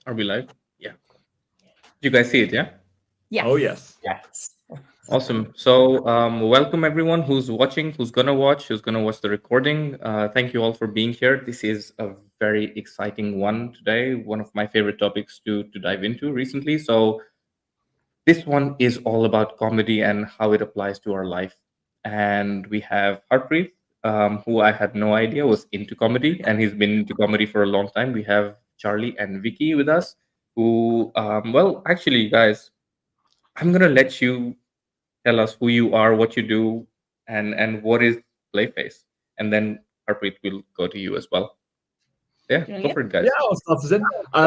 Are we live? Yeah. You guys see it, yeah? Yes. Oh, yes. Yes. Awesome. So, welcome everyone who's watching, who's gonna watch the recording. Thank you all for being here. This is a very exciting one today. One of my favorite topics to dive into recently. So, this one is all about comedy and how it applies to our life. And we have Harpreet, who I had no idea was into comedy, and he's been into comedy for a long time. We have Charlie and Viki with us, who, well, actually, guys, I'm gonna let you tell us who you are, what you do, and what is Playface, and then Harpreet will go to you as well. Yeah, go for it, guys. Yeah, I'll start us in.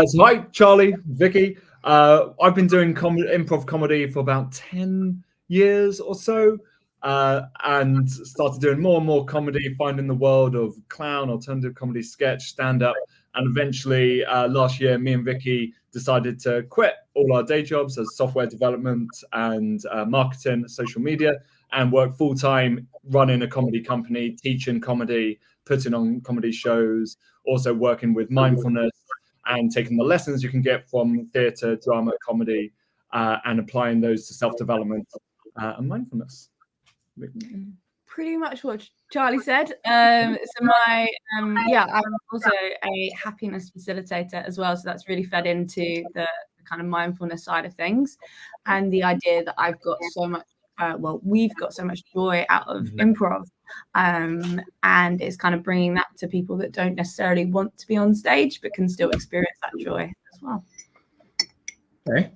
So hi, Charlie, Vicky. I've been doing improv comedy for about 10 years or so, and started doing more and more comedy, finding the world of clown, alternative comedy, sketch, stand-up, and eventually last year, me and Vicky decided to quit all our day jobs as software development and marketing, social media, and work full-time running a comedy company, teaching comedy, putting on comedy shows, also working with mindfulness and taking the lessons you can get from theatre, drama, comedy, and applying those to self-development and mindfulness. Pretty much what Charlie said. So my I'm also a happiness facilitator as well. So that's really fed into the kind of mindfulness side of things, and the idea that I've got so much. We've got so much joy out of improv, and it's kind of bringing that to people that don't necessarily want to be on stage but can still experience that joy as well. Okay,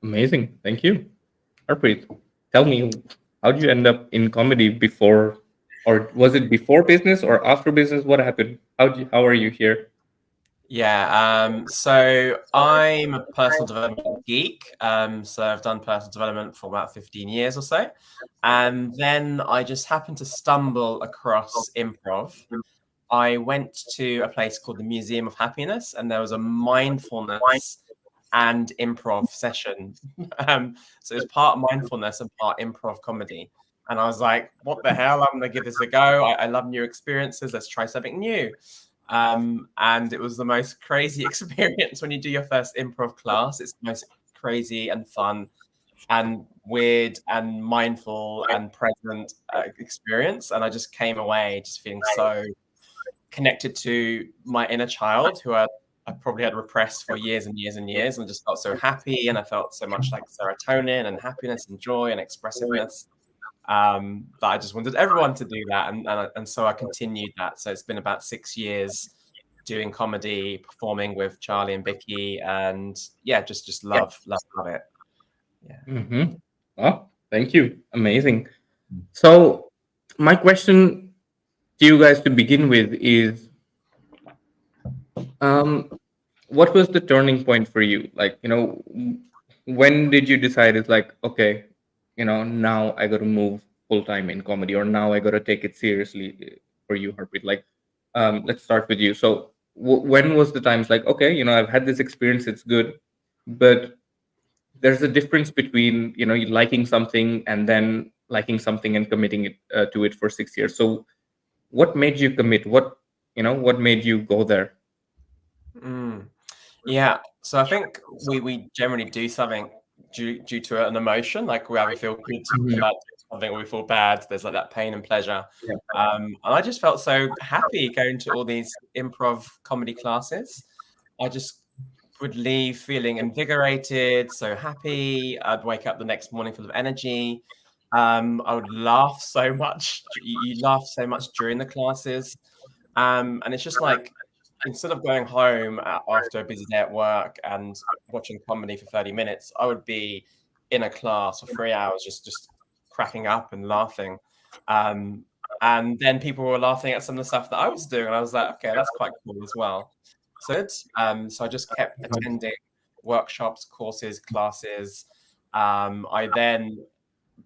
amazing. Thank you, Harpreet. Tell me, how did you end up in comedy before, or was it before business or after business? What happened? How are you here? Yeah, so I'm a personal development geek. So I've done personal development for about 15 years or so. And then I just happened to stumble across improv. I went to a place called the Museum of Happiness, and there was a mindfulness and improv session. So it was part mindfulness and part improv comedy. And I was like, what the hell? I'm going to give this a go. I love new experiences. Let's try something new. And it was the most crazy experience when you do your first improv class. It's the most crazy and fun and weird and mindful and present experience. And I just came away just feeling so connected to my inner child, who I probably had repressed for years and years and years, and just felt so happy. And I felt so much like serotonin and happiness and joy and expressiveness. That I just wanted everyone to do that, and so I continued that. So it's been about 6 years doing comedy, performing with Charlie and Vicky, and just love it. Yeah. Oh, thank you. Amazing. So my question to you guys to begin with is, what was the turning point for you? Like, when did you decide it's like, okay, now I got to move full time in comedy, or now I got to take it seriously for you, Harpreet? Like, let's start with you. So when was the time it's like, okay, I've had this experience, it's good, but there's a difference between, you liking something and then liking something and committing it to it for 6 years. So what made you commit? What made you go there? Yeah, so I think we generally do something due to an emotion, like we either feel good about something or we feel bad. There's like that pain and pleasure. And I just felt so happy going to all these improv comedy classes. I just would leave feeling invigorated, so happy. I'd wake up the next morning full of energy. I would laugh so much. You laugh so much during the classes. And it's just like, instead of going home after a busy day at work and watching comedy for 30 minutes, I would be in a class for 3 hours, just cracking up and laughing. And then people were laughing at some of the stuff that I was doing. And I was like, okay, that's quite cool as well. So I just kept attending workshops, courses, classes. I then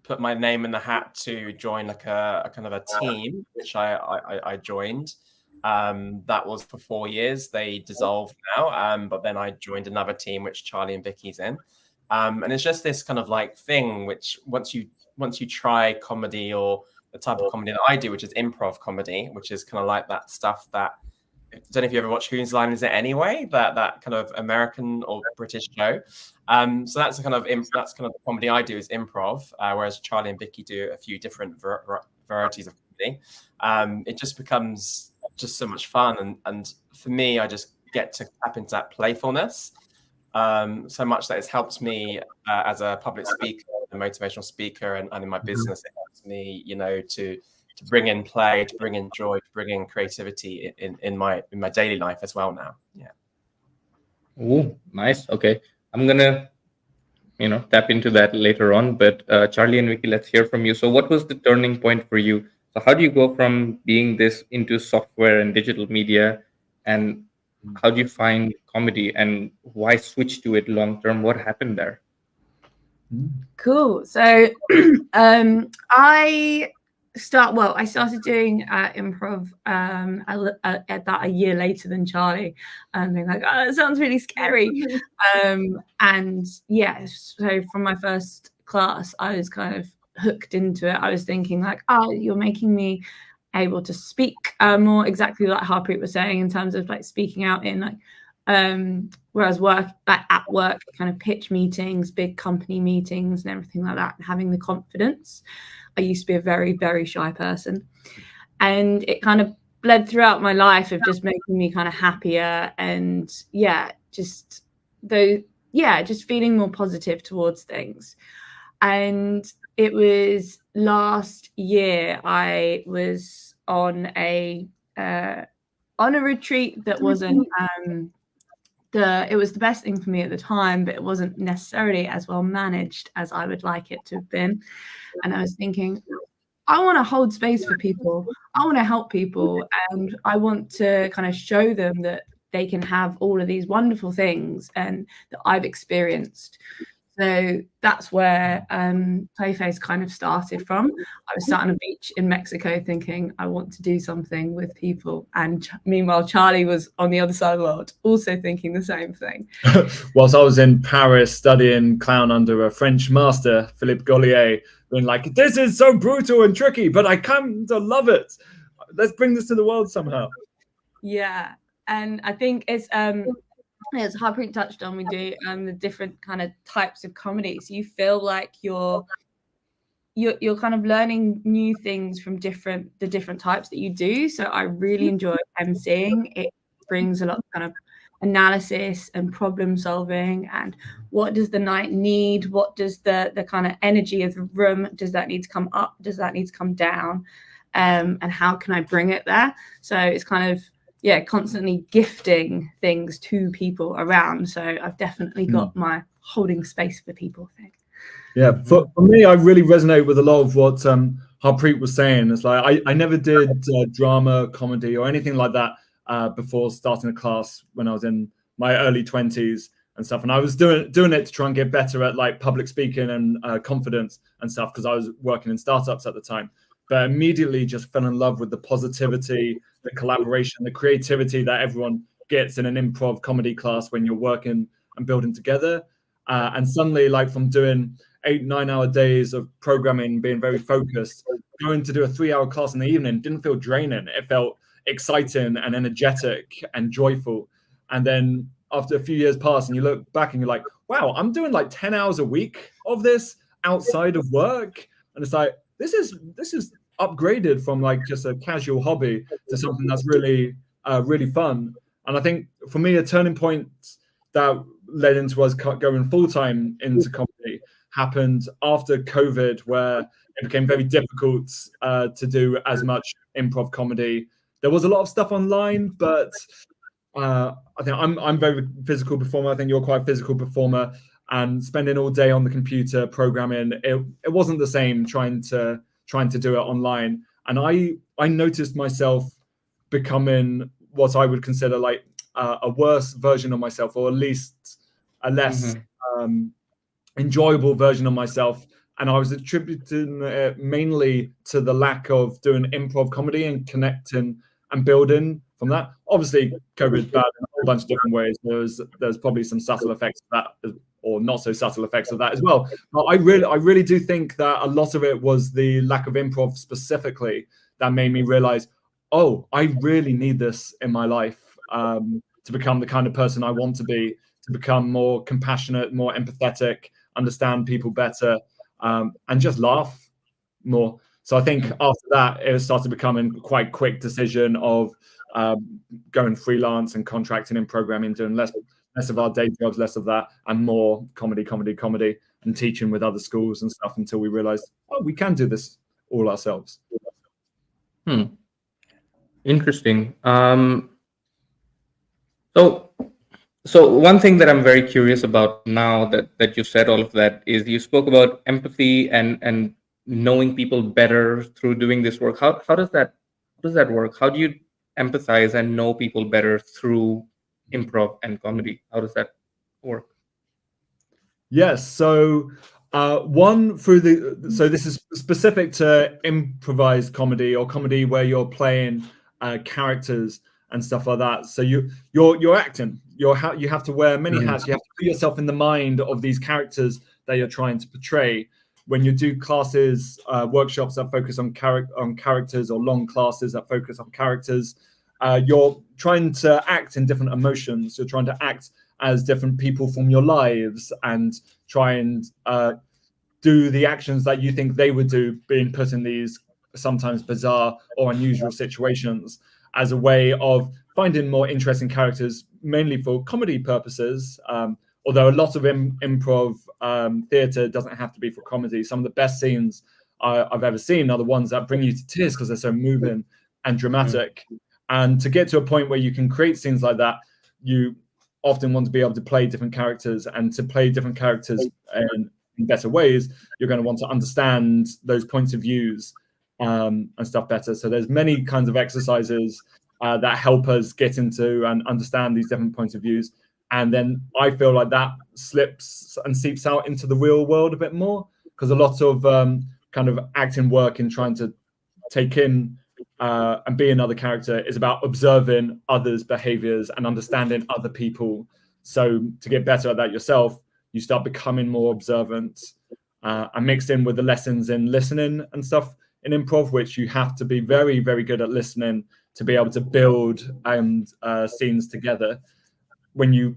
put my name in the hat to join like a kind of a team, which I joined. That was for 4 years. They dissolved now, but then I joined another team, which Charlie and Vicky's in. And it's just this kind of like thing, which once you try comedy, or the type of comedy that I do, which is improv comedy, which is kind of like that stuff that don't know if you ever watched Whose Line Is It Anyway? That kind of American or British show. So that's the kind of the comedy I do is improv, whereas Charlie and Viki do a few different varieties of comedy. It just becomes just so much fun, and for me, I just get to tap into that playfulness so much that it's helped me as a public speaker, a motivational speaker, and in my business, it helps me, to bring in play, to bring in joy, to bring in creativity in my daily life as well now. Yeah. Oh, nice. Okay, I'm gonna tap into that later on. But Charlie and Viki, let's hear from you. So, what was the turning point for you? So, how do you go from being this into software and digital media, and how do you find comedy, and why switch to it long term? What happened there? Cool. So, I started doing improv about a year later than Charlie, and being like, oh, that sounds really scary. And yeah, so from my first class, I was kind of hooked into it. I was thinking like, oh, you're making me able to speak more exactly like Harpreet was saying in terms of like speaking out in like whereas at work kind of pitch meetings, big company meetings and everything like that, and having the confidence. I used to be a very, very shy person, and it kind of bled throughout my life of just making me kind of happier and just feeling more positive towards things. And it was last year I was on a retreat that wasn't it was the best thing for me at the time, but it wasn't necessarily as well managed as I would like it to have been. And I was thinking, I want to hold space for people. I want to help people. And I want to kind of show them that they can have all of these wonderful things and that I've experienced. So that's where Playface kind of started from. I was sat on a beach in Mexico thinking, I want to do something with people. And meanwhile, Charlie was on the other side of the world, also thinking the same thing. Whilst I was in Paris studying clown under a French master, Philippe Gaulier, being like, this is so brutal and tricky, but I come to love it. Let's bring this to the world somehow. Yeah. And I think it's... as Harpreet touched on, we do the different kind of types of comedy. So you feel like you're kind of learning new things from the different types that you do. So I really enjoy emceeing. It brings a lot of kind of analysis and problem solving, and what does the night need? What does the kind of energy of the room, does that need to come up? Does that need to come down? And how can I bring it there? So it's kind of constantly gifting things to people around. So I've definitely got my holding space for people thing. Yeah, for me, I really resonate with a lot of what Harpreet was saying. It's like I never did drama, comedy, or anything like that before starting a class when I was in my early 20s and stuff. And I was doing it to try and get better at like public speaking and confidence and stuff, because I was working in startups at the time. But immediately just fell in love with the positivity, the collaboration, the creativity that everyone gets in an improv comedy class when you're working and building together. And suddenly, like from doing 8-9 hour days of programming, being very focused, going to do a 3-hour class in the evening didn't feel draining. It felt exciting and energetic and joyful. And then after a few years pass and you look back and you're like, wow, I'm doing like 10 hours a week of this outside of work. And it's like, this is upgraded from like just a casual hobby to something that's really, really fun. And I think for me, a turning point that led into us going full-time into comedy happened after COVID, where it became very difficult to do as much improv comedy. There was a lot of stuff online, but I think I'm very physical performer. I think you're quite a physical performer, and spending all day on the computer programming, it wasn't the same trying to do it online. And I noticed myself becoming what I would consider like a worse version of myself, or at least a less enjoyable version of myself. And I was attributing it mainly to the lack of doing improv comedy and connecting and building from that. Obviously, COVID is bad in a whole bunch of different ways. There's probably some subtle effects of that, or not so subtle effects of that as well. But I really do think that a lot of it was the lack of improv specifically that made me realize, oh, I really need this in my life. to become the kind of person I want to be, to become more compassionate, more empathetic, understand people better, and just laugh more. So I think after that, it started becoming quite quick decision of going freelance and contracting in programming, doing less of our day jobs, less of that, and more comedy, and teaching with other schools and stuff until we realized, oh, we can do this all ourselves. Interesting. So one thing that I'm very curious about now that you said all of that is you spoke about empathy and knowing people better through doing this work. How does that work? How do you empathize and know people better through improv and comedy? How does that work? Yes. So so this is specific to improvised comedy or comedy where you're playing characters and stuff like that. So you're acting. You have to wear many hats. You have to put yourself in the mind of these characters that you're trying to portray. When you do classes, workshops that focus on characters, or long classes that focus on characters, you're trying to act in different emotions. You're trying to act as different people from your lives and try and do the actions that you think they would do, being put in these sometimes bizarre or unusual situations, as a way of finding more interesting characters, mainly for comedy purposes. Although a lot of improv theatre doesn't have to be for comedy. Some of the best scenes I've ever seen are the ones that bring you to tears because they're so moving and dramatic. And to get to a point where you can create scenes like that, you often want to be able to play different characters, and to play different characters in better ways, you're going to want to understand those points of views and stuff better. So there's many kinds of exercises that help us get into and understand these different points of views. And then I feel like that slips and seeps out into the real world a bit more, because a lot of kind of acting work in trying to take in and be another character is about observing others' behaviors and understanding other people. So to get better at that yourself, you start becoming more observant, and mixed in with the lessons in listening and stuff in improv, which you have to be very, very good at listening to be able to build scenes together. When you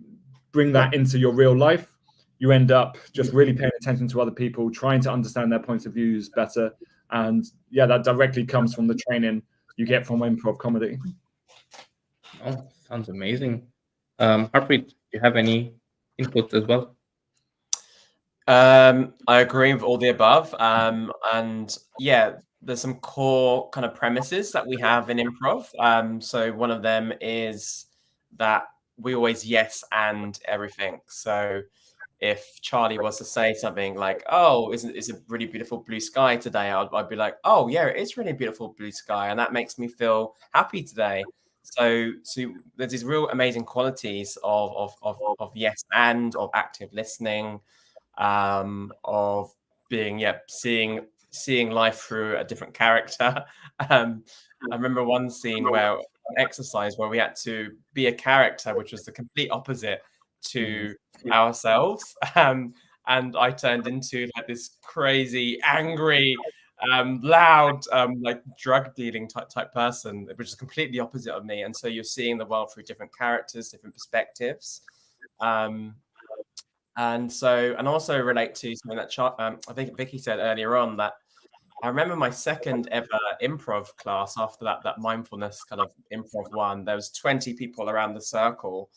bring that into your real life, you end up just really paying attention to other people, trying to understand their points of views better. And yeah, that directly comes from the training you get from improv comedy. Oh, sounds amazing. Harpreet, do you have any input as well? I agree with all the above. And yeah, there's some core kind of premises that we have in improv. So one of them is that we always yes and everything. So if Charlie was to say something like, "Oh, it's a really beautiful blue sky today," I'd be like, "Oh yeah, it is really beautiful blue sky, and that makes me feel happy today." So there's these real amazing qualities of yes and, of active listening, of being seeing life through a different character. I remember one scene where an exercise where we had to be a character which was the complete opposite to ourselves, and I turned into like this crazy, angry, loud, like drug dealing type person, which is completely opposite of me. And so you're seeing the world through different characters, different perspectives. And also relate to something that I think Viki said earlier on, that I remember my second ever improv class after that mindfulness kind of improv one. There was 20 people around the circle,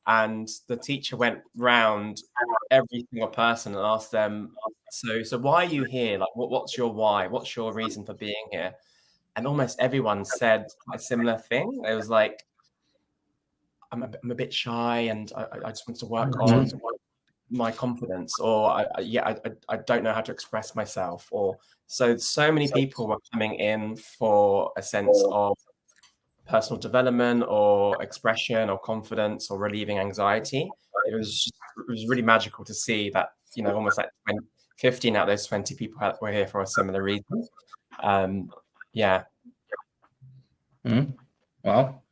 and the teacher went round every single person and asked them, so why are you here? Like, what's your why? What's your reason for being here? And almost everyone said a similar thing. It was like, I'm a bit shy, and I just want to work on my confidence, or I don't know how to express myself, or so many people were coming in for a sense of personal development or expression or confidence or relieving anxiety. It was really magical to see that, almost like 15 out of those 20 people were here for a similar reason. Yeah. Wow.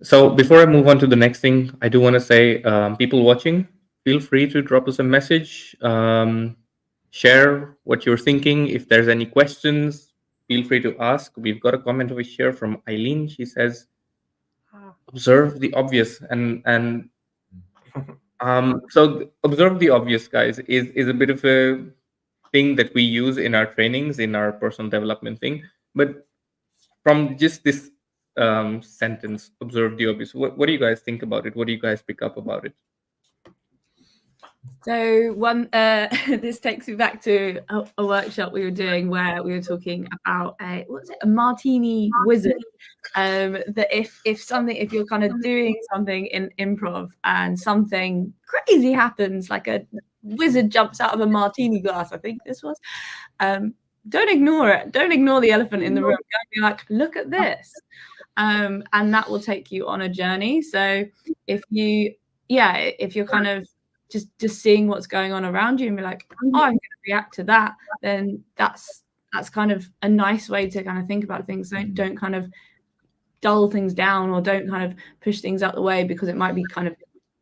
So before I move on to the next thing, I do want to say, people watching, feel free to drop us a message, share what you're thinking. If there's any questions, feel free to ask. We've got a comment over here from Eileen. She says, observe the obvious. And so observe the obvious, guys, is a bit of a thing that we use in our trainings, in our personal development thing. But from just this sentence, observe the obvious, what do you guys think about it? What do you guys pick up about it? So this takes me back to a workshop we were doing where we were talking about a martini wizard. That if you're kind of doing something in improv and something crazy happens, like a wizard jumps out of a martini glass, I think this was, don't ignore it. Don't ignore the elephant in the room. Go and be like, look at this, and that will take you on a journey. So if you're kind of just seeing what's going on around you and be like, oh, I'm going to react to that, then that's kind of a nice way to kind of think about things. Don't kind of dull things down, or don't kind of push things out the way because it might be kind of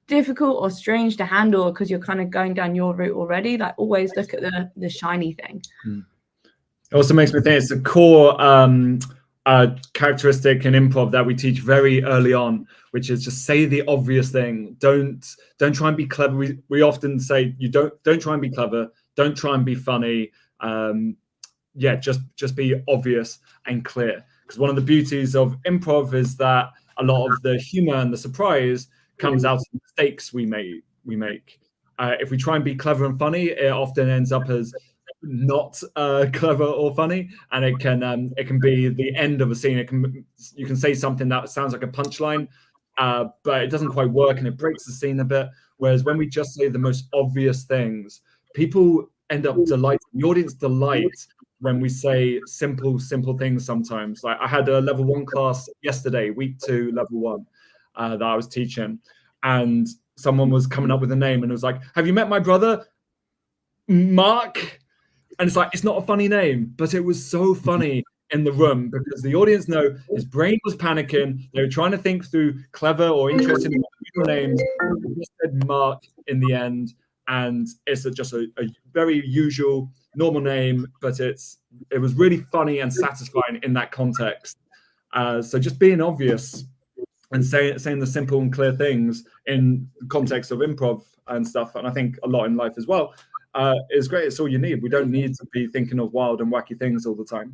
difficult or strange to handle because you're kind of going down your route already. Like, always look at the shiny thing. It also makes me think it's a core characteristic in improv that we teach very early on, which is just say the obvious thing. Don't try and be clever. We often say you don't try and be clever. Don't try and be funny. Just be obvious and clear. Because one of the beauties of improv is that a lot of the humor and the surprise comes out of the mistakes we make. If we try and be clever and funny, it often ends up as not clever or funny, and it can be the end of a scene. You can say something that sounds like a punchline, but it doesn't quite work, and it breaks the scene a bit. Whereas when we just say the most obvious things, people end up delighted. The audience delights when we say simple things. Sometimes, like I had a level 1 class yesterday, week 2, level 1, that I was teaching, and someone was coming up with a name, and it was like, "Have you met my brother, Mark?" And it's like, it's not a funny name, but it was so funny in the room because the audience know his brain was panicking. They were trying to think through clever or interesting names. He just said Mark in the end, and it's just a very usual, normal name, but it was really funny and satisfying in that context. So just being obvious and saying the simple and clear things in the context of improv and stuff, and I think a lot in life as well, is great. It's all you need. We don't need to be thinking of wild and wacky things all the time.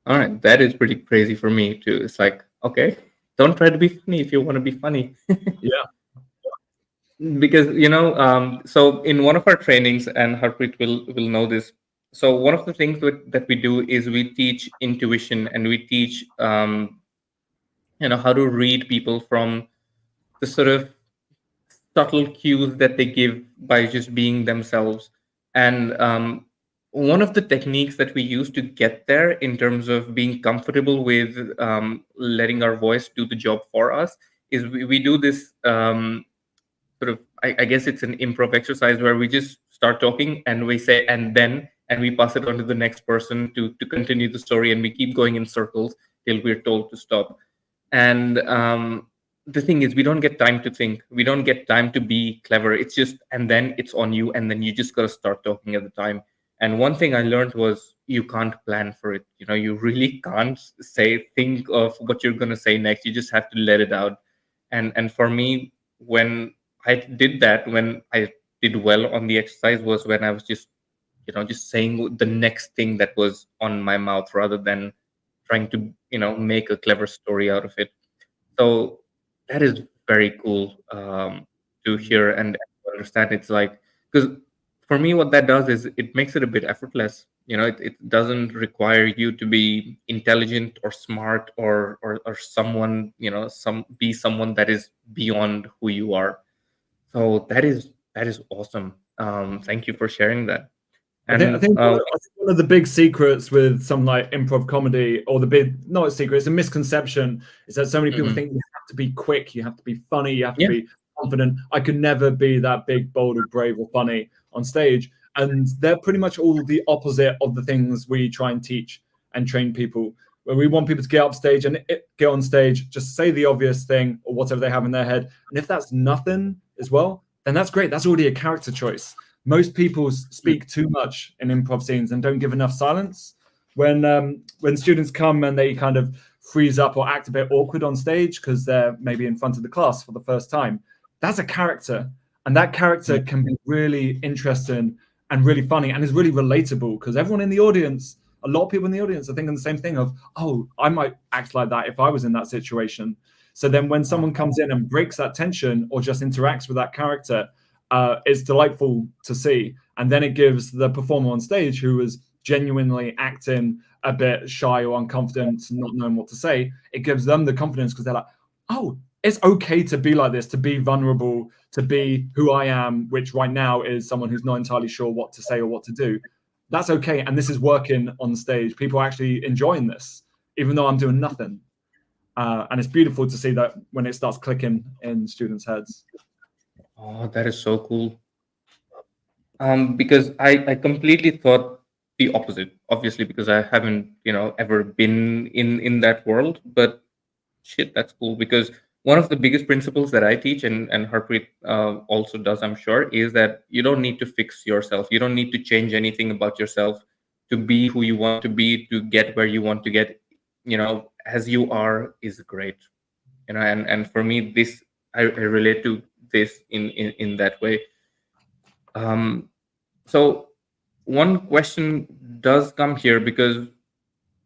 All right, that is pretty crazy for me too. It's like, okay, don't try to be funny if you want to be funny. Yeah. Because so in one of our trainings, and Harpreet will know this. So one of the things that we do is we teach intuition, and we teach how to read people from the sort of subtle cues that they give by just being themselves. And one of the techniques that we use to get there in terms of being comfortable with letting our voice do the job for us is we do this sort of, I guess it's an improv exercise where we just start talking and we say, and we pass it on to the next person to continue the story, and we keep going in circles till we're told to stop. And the thing is, we don't get time to think. We don't get time to be clever. It's just, and then it's on you, and then you just got to start talking at the time. And one thing I learned was you can't plan for it. You really can't think of what you're going to say next. You just have to let it out. And for me, when I did that, when I did well on the exercise, was when I was just saying the next thing that was on my mouth rather than trying to, make a clever story out of it. So that is very cool to hear and understand. It's like, because for me, what that does is it makes it a bit effortless. It doesn't require you to be intelligent or smart or someone, be someone that is beyond who you are. So that is awesome. Thank you for sharing that. And I think one of the big secrets with some like improv comedy, or not a secret, it's a misconception, is that so many people think you have to be quick, you have to be funny, you have to be confident. I could never be that big, bold, or brave, or funny on stage. And they're pretty much all the opposite of the things we try and teach and train people. Where we want people to get on stage, just say the obvious thing or whatever they have in their head. And if that's nothing as well, then that's great. That's already a character choice. Most people speak too much in improv scenes and don't give enough silence. When students come and they kind of freeze up or act a bit awkward on stage because they're maybe in front of the class for the first time. That's a character, and that character can be really interesting and really funny and is really relatable because everyone in the audience, a lot of people in the audience are thinking the same thing of, oh, I might act like that if I was in that situation. So then when someone comes in and breaks that tension or just interacts with that character, it's delightful to see. And then it gives the performer on stage who is genuinely acting a bit shy or unconfident, not knowing what to say, it gives them the confidence because they're like, oh, it's okay to be like this, to be vulnerable, to be who I am, which right now is someone who's not entirely sure what to say or what to do. That's okay. And this is working on stage. People are actually enjoying this, even though I'm doing nothing. And it's beautiful to see that when it starts clicking in students' heads. Oh, that is so cool. Because I completely thought the opposite, obviously, because I haven't, ever been in that world. But shit, that's cool. Because one of the biggest principles that I teach, and Harpreet also does, I'm sure, is that you don't need to fix yourself. You don't need to change anything about yourself to be who you want to be, to get where you want to get. As you are is great. And for me, this I relate to this in that way. So one question does come here, because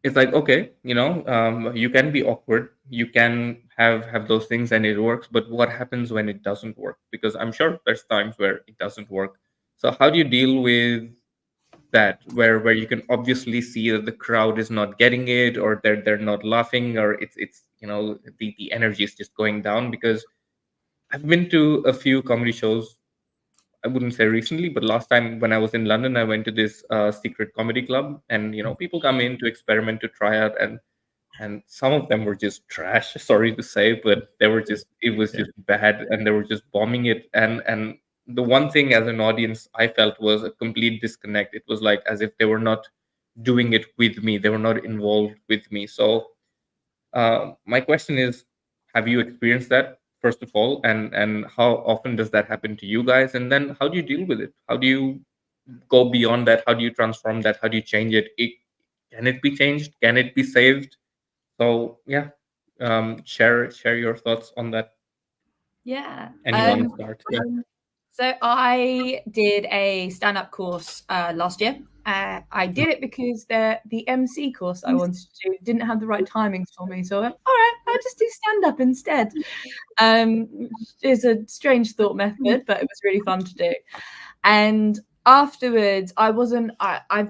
it's like, okay, you can be awkward, you can have those things and it works, but what happens when it doesn't work? Because I'm sure there's times where it doesn't work. So how do you deal with that, where you can obviously see that the crowd is not getting it, or they're not laughing, or it's the energy is just going down? Because I've been to a few comedy shows. I wouldn't say recently, but last time when I was in London, I went to this secret comedy club, and people come in to experiment, to try out, and some of them were just trash. Sorry to say, but it was just bad, and they were just bombing it. And the one thing as an audience I felt was a complete disconnect. It was like as if they were not doing it with me, they were not involved with me. So my question is, have you experienced that, first of all, and how often does that happen to you guys? And then how do you deal with it? How do you go beyond that? How do you transform that? How do you change it? Can it be changed? Can it be saved? So yeah, share your thoughts on that. Yeah. Anyone start? Yeah. So I did a stand-up course last year. I did it because the MC course I wanted to do didn't have the right timings for me. So I went, all right, I'll just do stand-up instead. It's a strange thought method, but it was really fun to do. And afterwards, I've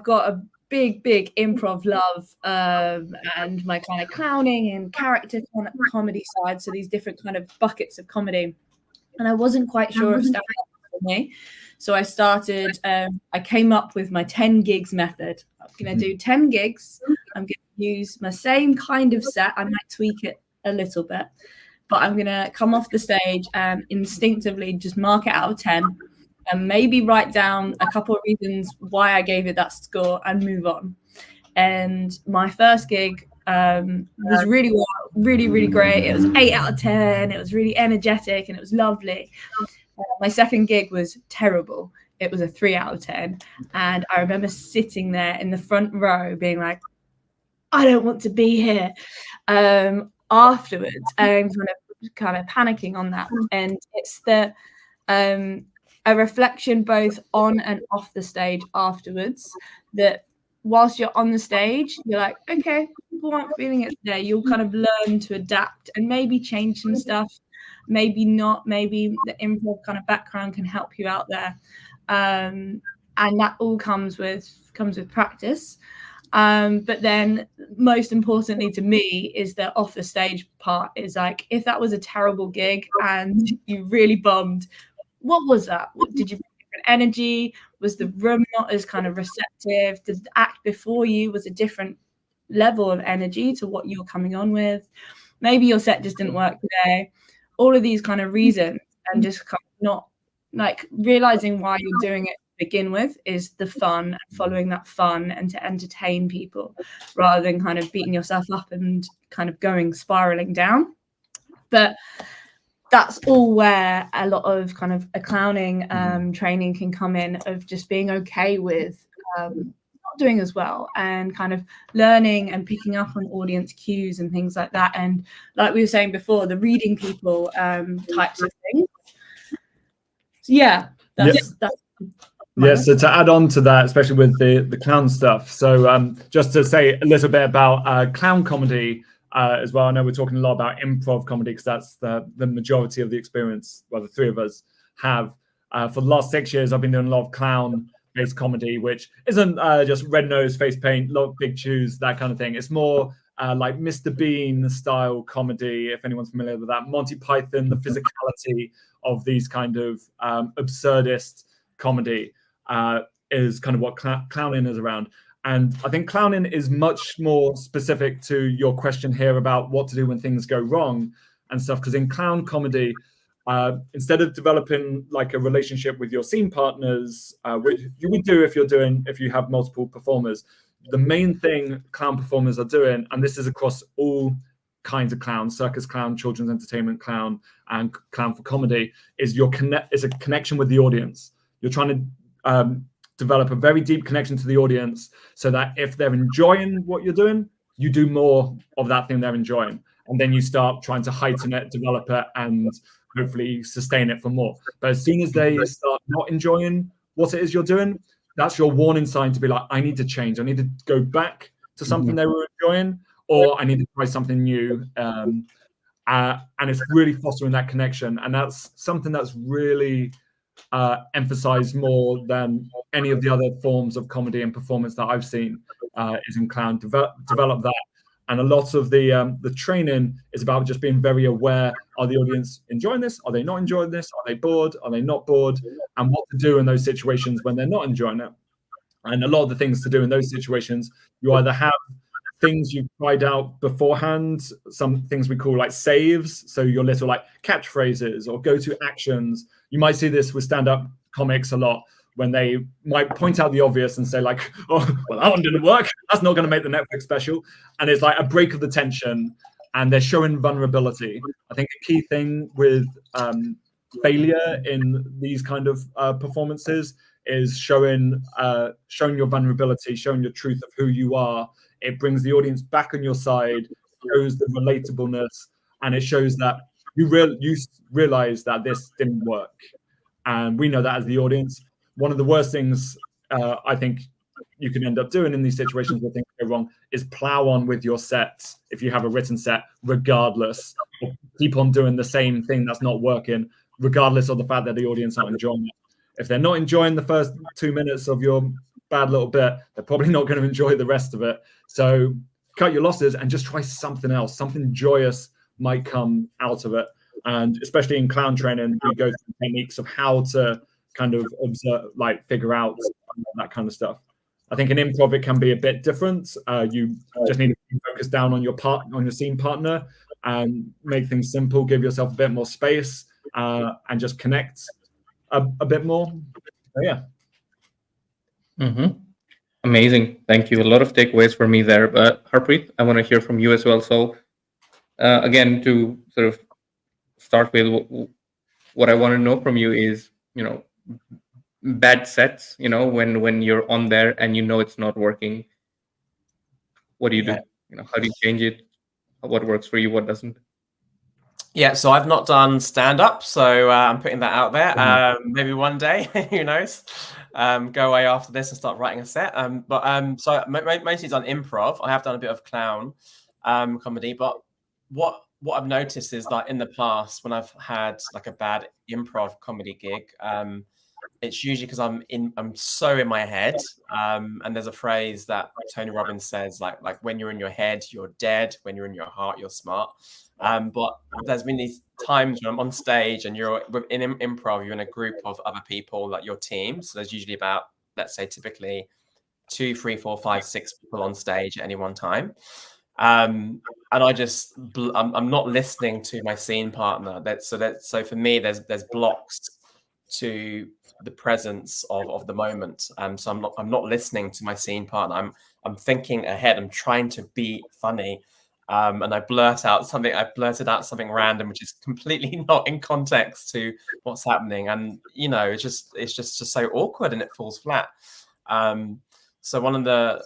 got a big improv love, and my kind of clowning and character comedy side. So these different kind of buckets of comedy. And I wasn't quite sure if stand-up was for me. So I started, I came up with my 10 gigs method. I'm going to do 10 gigs. I'm going to use my same kind of set. I might tweak it a little bit, but I'm going to come off the stage and instinctively just mark it out of 10 and maybe write down a couple of reasons why I gave it that score and move on. And my first gig was really great. It was 8 out of 10. It was really energetic and it was lovely. My second gig was terrible. It was a 3 out of 10. And I remember sitting there in the front row being like, I don't want to be here. Afterwards, and kind of panicking on that. And it's a reflection both on and off the stage afterwards, that whilst you're on the stage, you're like, okay, people aren't feeling it today. You'll kind of learn to adapt and maybe change some stuff, maybe not. Maybe the improv kind of background can help you out there, and that all comes with practice. But then most importantly to me is the off the stage part. Is like, if that was a terrible gig and you really bombed, what was that? Did you bring different energy? Was the room not as kind of receptive? Did the act before you was a different level of energy to what you're coming on with? Maybe your set just didn't work today. All of these kind of reasons, and just kind of not like realizing why you're doing it to begin with is the fun, following that fun and to entertain people, rather than kind of beating yourself up and kind of spiraling down. But that's all where a lot of kind of a clowning training can come in, of just being okay with not not doing as well, and kind of learning and picking up on audience cues and things like that. And like we were saying before, the reading people types of things. So yeah, that's so to add on to that, especially with the clown stuff, so just to say a little bit about clown comedy as well. I know we're talking a lot about improv comedy because that's the majority of the experience, well, the three of us have. For the last 6 years, I've been doing a lot of clown-based comedy, which isn't just red nose, face paint, lot of big chews, that kind of thing. It's more like Mr. Bean style comedy, if anyone's familiar with that. Monty Python, the physicality of these kind of absurdist comedy is kind of what clowning is around. And I think clowning is much more specific to your question here about what to do when things go wrong and stuff. Because in clown comedy, instead of developing like a relationship with your scene partners, which you would do if you have multiple performers, the main thing clown performers are doing, and this is across all kinds of clowns, circus clown, children's entertainment clown, and clown for comedy, is a connection with the audience. You're trying to develop a very deep connection to the audience so that if they're enjoying what you're doing, you do more of that thing they're enjoying. And then you start trying to heighten it, develop it, and hopefully sustain it for more. But as soon as they start not enjoying what it is you're doing, that's your warning sign to be like, I need to change. I need to go back to something they were enjoying, or I need to try something new. And it's really fostering that connection. And that's something that's really emphasized more than any of the other forms of comedy and performance that I've seen is in clown. Develop that. And a lot of the training is about just being very aware. Are the audience enjoying this? Are they not enjoying this? Are they bored? Are they not bored? And what to do in those situations when they're not enjoying it. And a lot of the things to do in those situations, you either have things you've tried out beforehand, some things we call like saves. So your little like catchphrases or go-to actions. You might see this with stand-up comics a lot, when they might point out the obvious and say like, oh, well, that one didn't work. That's not going to make the Netflix special. And it's like a break of the tension, and they're showing vulnerability. I think a key thing with failure in these kind of performances is showing your vulnerability, showing your truth of who you are. It brings the audience back on your side, shows the relatableness, and it shows that you realize that this didn't work. And we know that as the audience. One of the worst things I think you can end up doing in these situations where things go wrong is plow on with your set, if you have a written set, regardless, or keep on doing the same thing that's not working, regardless of the fact that the audience aren't enjoying it. If they're not enjoying the first 2 minutes of your bad little bit, they're probably not going to enjoy the rest of it. So cut your losses and just try something else. Something joyous might come out of it. And especially in clown training, we go through techniques of how to kind of observe, like figure out that kind of stuff. I think in improv it can be a bit different. You just need to focus down on your scene partner and make things simple. Give yourself a bit more space and just connect a bit more. So, yeah. Amazing, thank you. A lot of takeaways for me there. But Harpreet, I want to hear from you as well. So again, to sort of start with, what I want to know from you is, bad sets, when you're on there and it's not working, what do you do? How do you change it? What works for you, what doesn't? Yeah, so I've not done stand-up, so I'm putting that out there. Maybe one day, who knows? Go away after this and start writing a set. So mostly done improv. I have done a bit of clown comedy, but what I've noticed is that in the past, when I've had like a bad improv comedy gig, it's usually because I'm so in my head. And there's a phrase that Tony Robbins says, like when you're in your head, you're dead. When you're in your heart, you're smart. But there's been these times when I'm on stage and you're in improv, you're in a group of other people, like your team. So there's usually about, let's say, typically 2, 3, 4, 5, 6 people on stage at any one time. And I'm not listening to my scene partner. So for me, there's blocks to the presence of the moment. So I'm not listening to my scene partner. I'm thinking ahead. I'm trying to be funny. And I blurted out something random, which is completely not in context to what's happening. And it's just so awkward and it falls flat. So one of the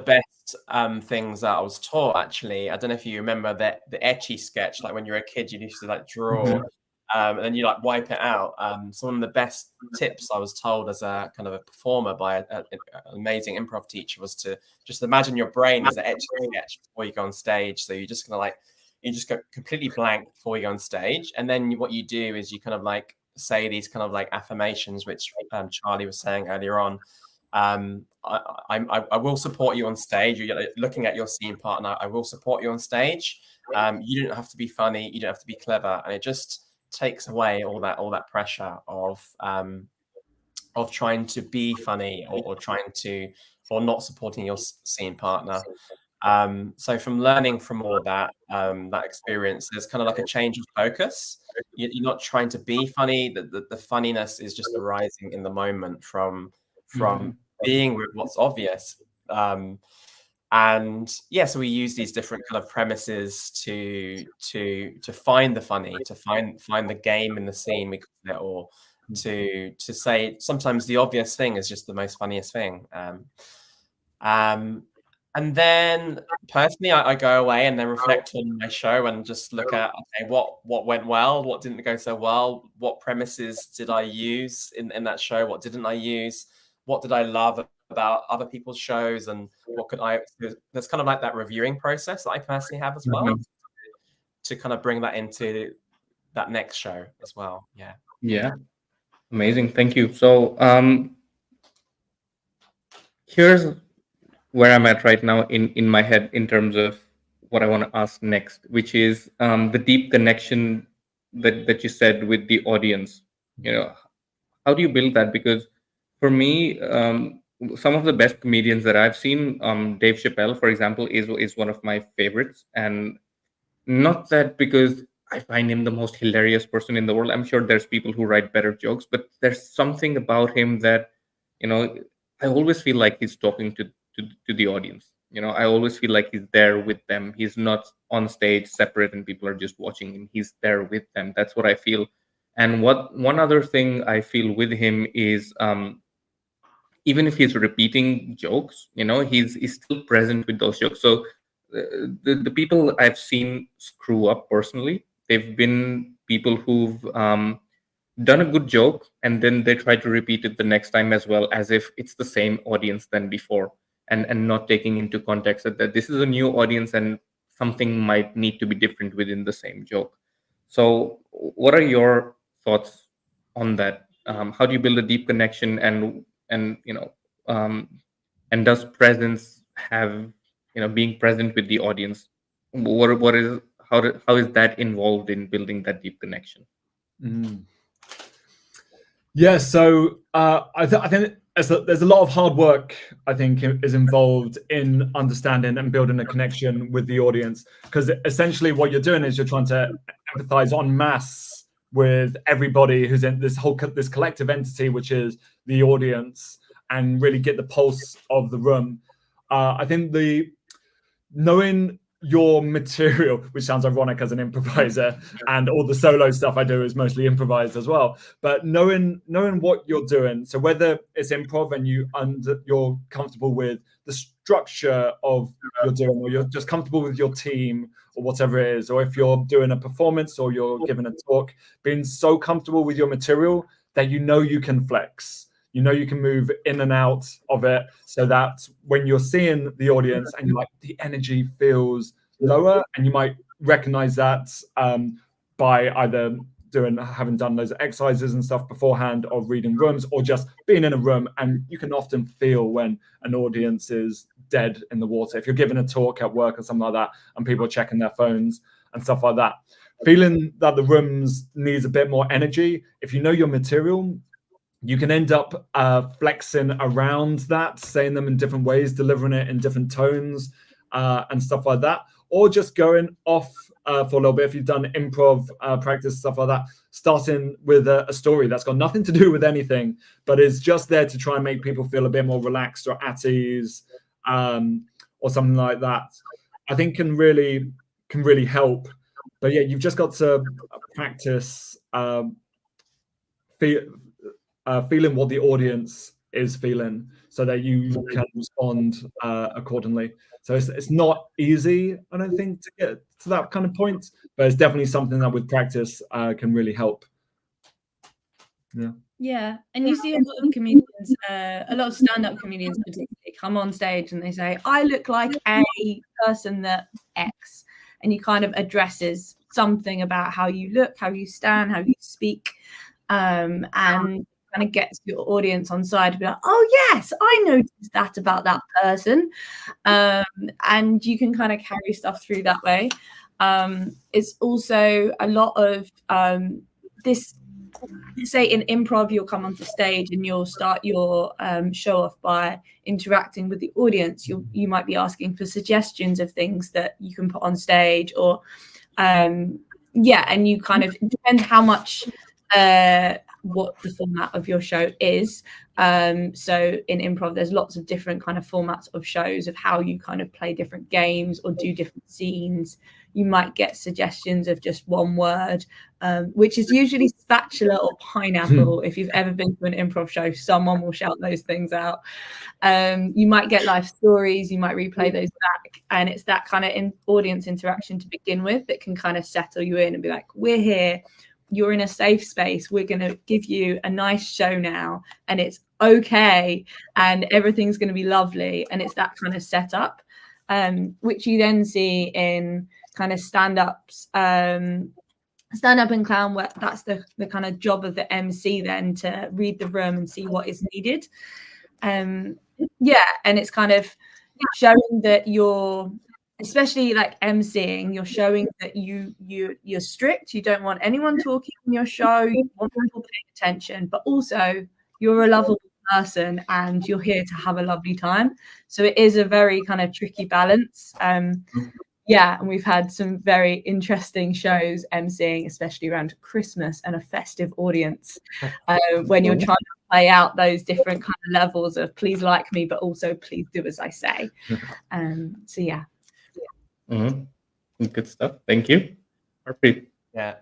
best things that I was taught, actually, I don't know if you remember the etchy sketch, like when you were a kid, you used to like draw, and then you like wipe it out. So one of the best tips I was told as a kind of a performer by an amazing improv teacher was to just imagine your brain as an etchy sketch before you go on stage. So you're just gonna like, you just go completely blank before you go on stage, and then what you do is you kind of like say these kind of like affirmations, which Charlie was saying earlier on. I will support you on stage. You're looking at your scene partner. I will support you on stage. You don't have to be funny. You don't have to be clever, and it just takes away all that pressure of trying to be funny or not supporting your scene partner. So from learning from all that experience, there's kind of like a change of focus. You're not trying to be funny. The funniness is just arising in the moment from being with what's obvious. And yeah, so we use these different kind of premises to find the funny, to find the game in the scene, we call it, or to say sometimes the obvious thing is just the most funniest thing. And then personally, I go away and then reflect on my show and just look at, okay, what went well, what didn't go so well, what premises did I use in that show, what didn't I use, what did I love about other people's shows, and what could there's kind of like that reviewing process that I personally have as well, to kind of bring that into that next show as well. Yeah. Amazing, thank you. So here's where I'm at right now in my head in terms of what I want to ask next, which is the deep connection that you said with the audience. How do you build that? Because for me, some of the best comedians that I've seen, Dave Chappelle, for example, is one of my favorites. And not that because I find him the most hilarious person in the world. I'm sure there's people who write better jokes, but there's something about him that, I always feel like he's talking to the audience. I always feel like he's there with them. He's not on stage separate and people are just watching him. He's there with them. That's what I feel. And one other thing I feel with him is, even if he's repeating jokes, he's still present with those jokes. So the people I've seen screw up personally, they've been people who've done a good joke and then they try to repeat it the next time as well, as if it's the same audience than before, and not taking into context that this is a new audience and something might need to be different within the same joke. So what are your thoughts on that? How do you build a deep connection, and does presence have, being present with the audience, what is how is that involved in building that deep connection? Yeah, so I think there's a lot of hard work, I think, is involved in understanding and building a connection with the audience, because essentially what you're doing is you're trying to empathize en masse with everybody who's in this collective entity, which is the audience, and really get the pulse of the room. I think knowing your material, which sounds ironic as an improviser, and all the solo stuff I do is mostly improvised as well, but knowing what you're doing, so whether it's improv and you're comfortable with the structure of you're doing, or you're just comfortable with your team or whatever it is, or if you're doing a performance or you're giving a talk, being so comfortable with your material that you can flex. You can move in and out of it, so that when you're seeing the audience and you're like, the energy feels lower, and you might recognize that by either having done those exercises and stuff beforehand, or reading rooms, or just being in a room, and you can often feel when an audience is dead in the water. If you're giving a talk at work or something like that, and people are checking their phones and stuff like that, feeling that the rooms needs a bit more energy. If you know your material, you can end up flexing around that, saying them in different ways, delivering it in different tones, and stuff like that, or just going off for a little bit. If you've done improv practice, stuff like that, starting with a story that's got nothing to do with anything, but is just there to try and make people feel a bit more relaxed or at ease, or something like that, I think can really help. But yeah, you've just got to practice feeling what the audience is feeling, so that you can respond accordingly. So it's not easy, I don't think, to get to that kind of point, but it's definitely something that with practice can really help. Yeah, and you see a lot of comedians, a lot of stand-up comedians particularly, come on stage and they say, I look like a person that X, and you kind of addresses something about how you look, how you stand, how you speak, and kind of gets your audience on side to be like, oh yes, I noticed that about that person, and you can kind of carry stuff through that way. It's also a lot of this. Say in improv, you'll come onto stage and you'll start your show off by interacting with the audience. You might be asking for suggestions of things that you can put on stage, or and you kind of, it depends how much what the format of your show is. So in improv, there's lots of different kind of formats of shows of how you kind of play different games or do different scenes. You might get suggestions of just one word, which is usually spatula or pineapple. If you've ever been to an improv show, someone will shout those things out. You might get life stories, you might replay those back. And it's that kind of audience interaction to begin with that can kind of settle you in and be like, we're here, you're in a safe space, we're going to give you a nice show now, and it's okay, and everything's going to be lovely. And it's that kind of setup, which you then see in kind of stand-ups, stand-up and clown, where that's the kind of job of the MC then, to read the room and see what is needed. And it's kind of showing that you're, especially like MCing, you're showing that you're strict, you don't want anyone talking in your show, you want people paying attention, but also you're a lovable person and you're here to have a lovely time. So it is a very kind of tricky balance. And we've had some very interesting shows MCing, especially around Christmas and a festive audience, when you're trying to play out those different kind of levels of please like me, but also please do as I say. So yeah. Good stuff. Thank you. Harpreet. Yeah.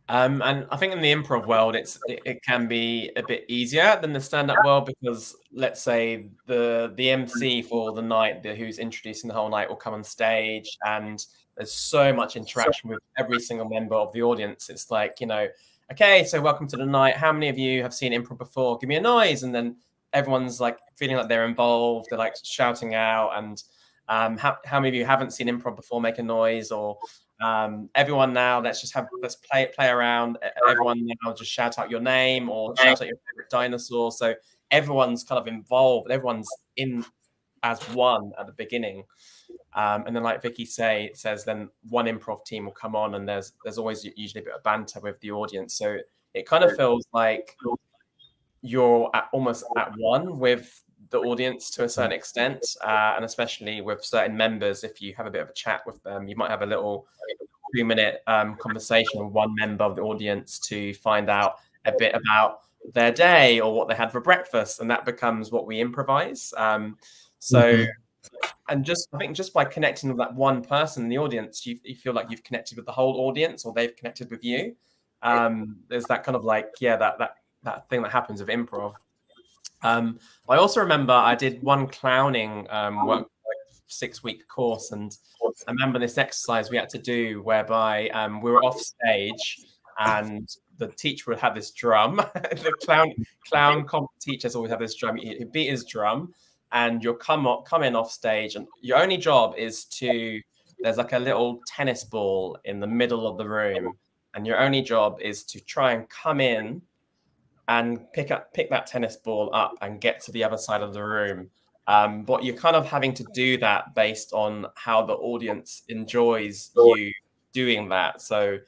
And I think in the improv world, it can be a bit easier than the stand-up world, because let's say the MC for the night, who's introducing the whole night, will come on stage, and there's so much interaction with every single member of the audience. It's like, okay, so welcome to the night. How many of you have seen improv before? Give me a noise. And then everyone's like feeling like they're involved. They're like shouting out. And how many of you haven't seen improv before? Make a noise. Or everyone now, let's play around. Everyone now just shout out your name or shout out your favorite dinosaur. So everyone's kind of involved. Everyone's in as one at the beginning. And then, like Viki says, then one improv team will come on, and there's always usually a bit of banter with the audience. So it kind of feels like you're almost at one with the audience to a certain extent, and especially with certain members, if you have a bit of a chat with them, you might have a little 2-minute conversation with one member of the audience to find out a bit about their day or what they had for breakfast, and that becomes what we improvise. And I think just by connecting with that one person in the audience, you feel like you've connected with the whole audience, or they've connected with you. There's that kind of like, that thing that happens with improv. I also remember I did one clowning work, 6-week course, and I remember this exercise we had to do whereby we were off stage, and the teacher would have this drum. The clown comp teachers always have this drum. He beat his drum, and you'll come in off stage, and your only job is there's like a little tennis ball in the middle of the room, and your only job is to try and come in and pick that tennis ball up and get to the other side of the room. But you're kind of having to do that based on how the audience enjoys you doing that. So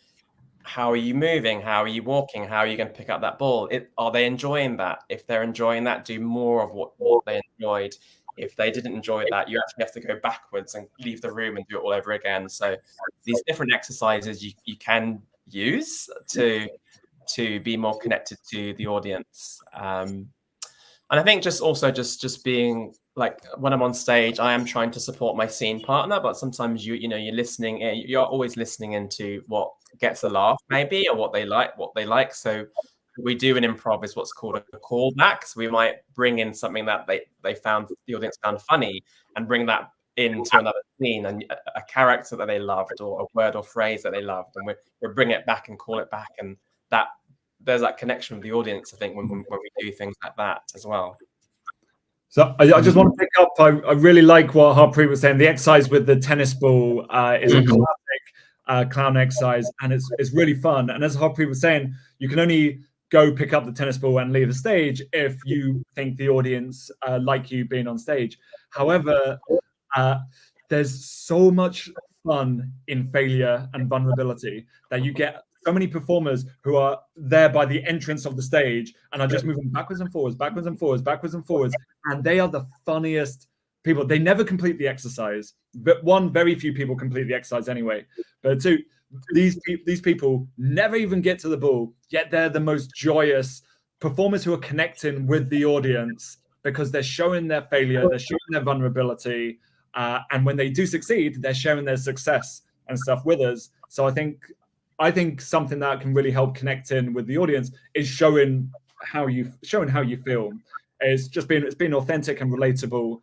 how are you moving? How are you walking? How are you going to pick up that ball? Are they enjoying that? If they're enjoying that, do more of what they enjoyed. If they didn't enjoy that, you actually have to go backwards and leave the room and do it all over again. So these different exercises you can use to be more connected to the audience. And I think just being like, when I'm on stage, I am trying to support my scene partner, but sometimes you're listening in, you're always listening into what gets a laugh maybe, or what they like. So we do in improv is what's called a callback. So we might bring in something that the audience found funny, and bring that into another scene, and a character that they loved, or a word or phrase that they loved, and we bring it back and call it back, and that there's that connection with the audience, I think, when we do things like that as well. So I just want to pick up. I really like what Harpreet was saying. The exercise with the tennis ball is a classic clown exercise, and it's really fun. And as Harpreet was saying, you can only go pick up the tennis ball and leave the stage if you think the audience like you being on stage. However, there's so much fun in failure and vulnerability that you get so many performers who are there by the entrance of the stage and are just moving backwards and forwards, backwards and forwards, backwards and forwards. And they are the funniest people. They never complete the exercise. But one, very few people complete the exercise anyway. But two, these people never even get to the ball, yet they're the most joyous performers who are connecting with the audience because they're showing their failure, they're showing their vulnerability. And when they do succeed, they're sharing their success and stuff with us. So I think something that can really help connect in with the audience is showing how you feel. It's being authentic and relatable.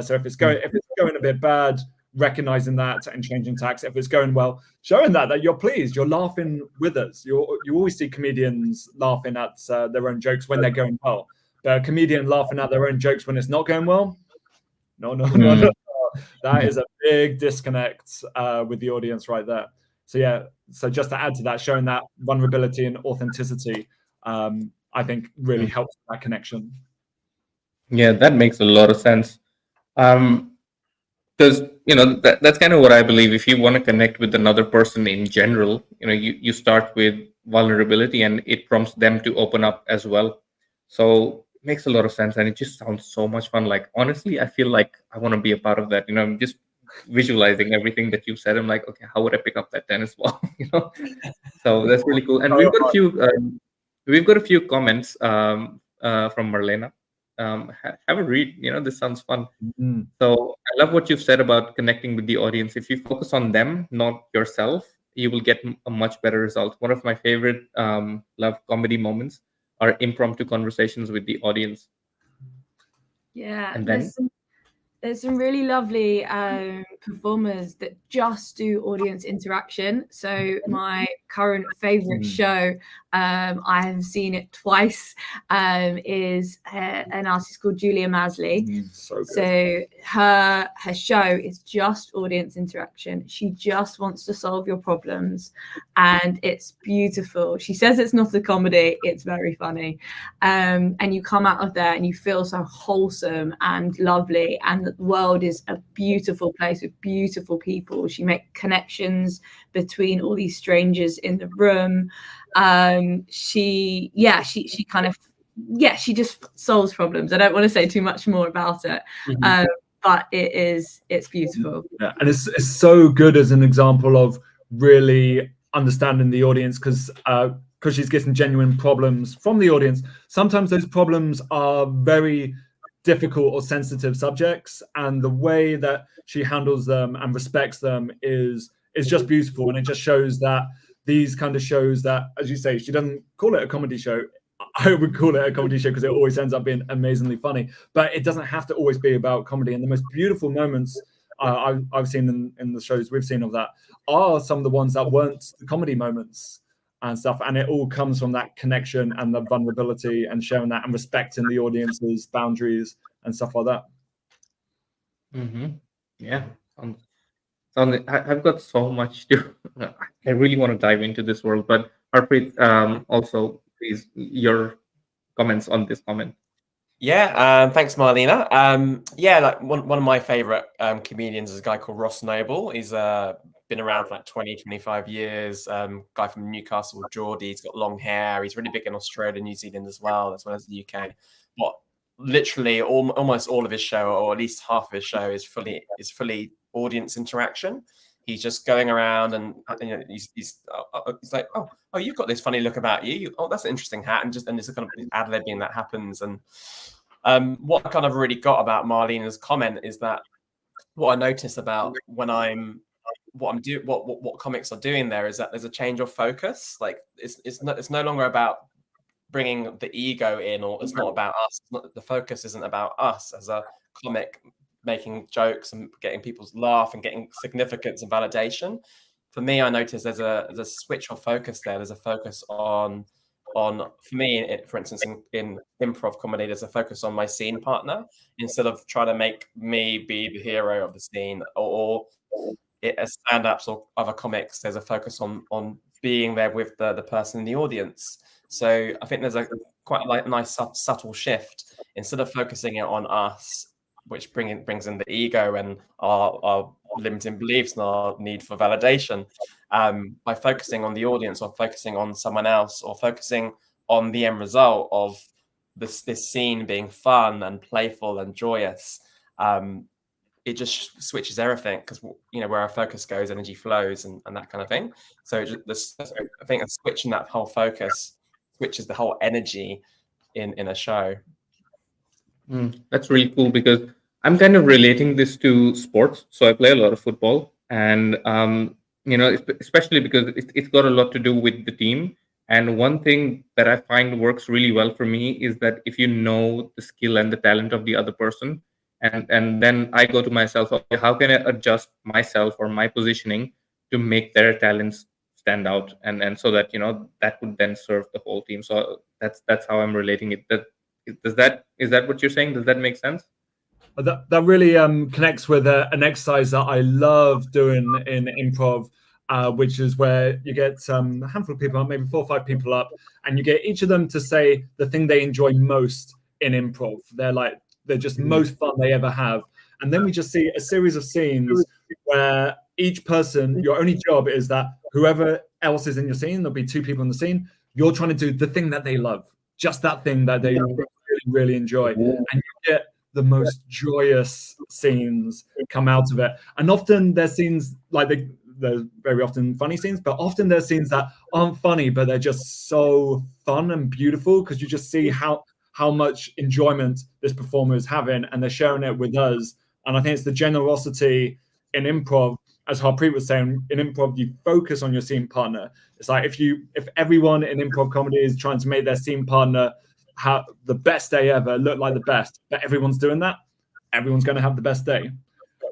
So if it's going a bit bad, recognizing that and changing tacks. If it's going well, showing that you're pleased, you're laughing with us. You always see comedians laughing at their own jokes when they're going well. But a comedian laughing at their own jokes when it's not going well, no. That is a big disconnect with the audience right there. So just to add to that, showing that vulnerability and authenticity, I think really helps that connection. Yeah, that makes a lot of sense. Because that's kind of what I believe. If you want to connect with another person in general, you start with vulnerability, and it prompts them to open up as well. So it makes a lot of sense, and it just sounds so much fun. Like, honestly, I feel like I want to be a part of that. I'm just visualizing everything that you said. I'm like, okay, how would I pick up that tennis ball? So that's really cool. And we've got a few comments from Marlena. Have a read. This sounds fun. So I love what you've said about connecting with the audience. If you focus on them, not yourself, you will get a much better result. One of my favorite love comedy moments are impromptu conversations with the audience. Yeah, and then there's some really lovely performers that just do audience interaction. So my current favorite show, I have seen it twice, is an artist called Julia Masley. So her show is just audience interaction. She just wants to solve your problems, and it's beautiful. She says it's not a comedy, it's very funny, and you come out of there and you feel so wholesome and lovely, and the world is a beautiful place with beautiful people. She makes connections between all these strangers in the room. She just solves problems. I don't want to say too much more about it, but it's beautiful. Yeah, and it's so good as an example of really understanding the audience, because she's getting genuine problems from the audience. Sometimes those problems are very difficult or sensitive subjects, and the way that she handles them and respects them is just beautiful. And it just shows that these kind of shows that, as you say, she doesn't call it a comedy show. I would call it a comedy show because it always ends up being amazingly funny, but it doesn't have to always be about comedy. And the most beautiful moments I've seen in the shows we've seen of that are some of the ones that weren't the comedy moments and stuff. And it all comes from that connection and the vulnerability and sharing that and respecting the audience's boundaries and stuff like that. Yeah. I've got so much to. I really want to dive into this world, but Harpreet, also, please, your comments on this comment. Yeah, thanks, Marlena. Like one of my favorite comedians is a guy called Ross Noble. He's been around for like 20-25 years. Guy from Newcastle, Geordie. He's got long hair. He's really big in Australia, New Zealand as well as the UK. But literally almost all of his show, or at least half of his show, is fully audience interaction. He's just going around and he's like, oh, you've got this funny look about you. Oh, that's an interesting hat, and there's a kind of ad-libbing that happens. And what I kind of really got about Marlena's comment is that what I notice about what comics are doing there is that there's a change of focus. Like it's no longer about bringing the ego in, or it's not about us. The focus isn't about us as a comic making jokes and getting people's laugh and getting significance and validation. For me, I noticed there's a switch of focus there. There's a focus on for me, for instance, in improv comedy, there's a focus on my scene partner instead of trying to make me be the hero of the scene, or as stand-ups or other comics, there's a focus on being there with the person in the audience. So I think there's a quite nice subtle shift. Instead of focusing it on us, which brings in the ego and our limiting beliefs and our need for validation, by focusing on the audience or focusing on someone else or focusing on the end result of this scene being fun and playful and joyous, it just switches everything, because where our focus goes, energy flows and that kind of thing. So I think a switch in that whole focus switches the whole energy in a show. That's really cool, because I'm kind of relating this to sports. So I play a lot of football, and especially because it's got a lot to do with the team. And one thing that I find works really well for me is that if you know the skill and the talent of the other person, and then I go to myself, okay, how can I adjust myself or my positioning to make their talents stand out, and so that that would then serve the whole team. So that's how I'm relating it. Is that what you're saying? Does that make sense? That really connects with an exercise that I love doing in improv, which is where you get a handful of people up, maybe 4 or 5 people up, and you get each of them to say the thing they enjoy most in improv. They're just most fun they ever have. And then we just see a series of scenes where each person, your only job is that whoever else is in your scene, there'll be 2 people in the scene, you're trying to do the thing that they love, just that thing that they really, really enjoy. And you get the most joyous scenes come out of it. And often there's scenes they're very often funny scenes, but often there's scenes that aren't funny, but they're just so fun and beautiful, because you just see how much enjoyment this performer is having, and they're sharing it with us. And I think it's the generosity in improv, as Harpreet was saying. In improv, you focus on your scene partner. It's like if everyone in improv comedy is trying to make their scene partner have the best day ever, look like the best, but everyone's doing that, everyone's going to have the best day.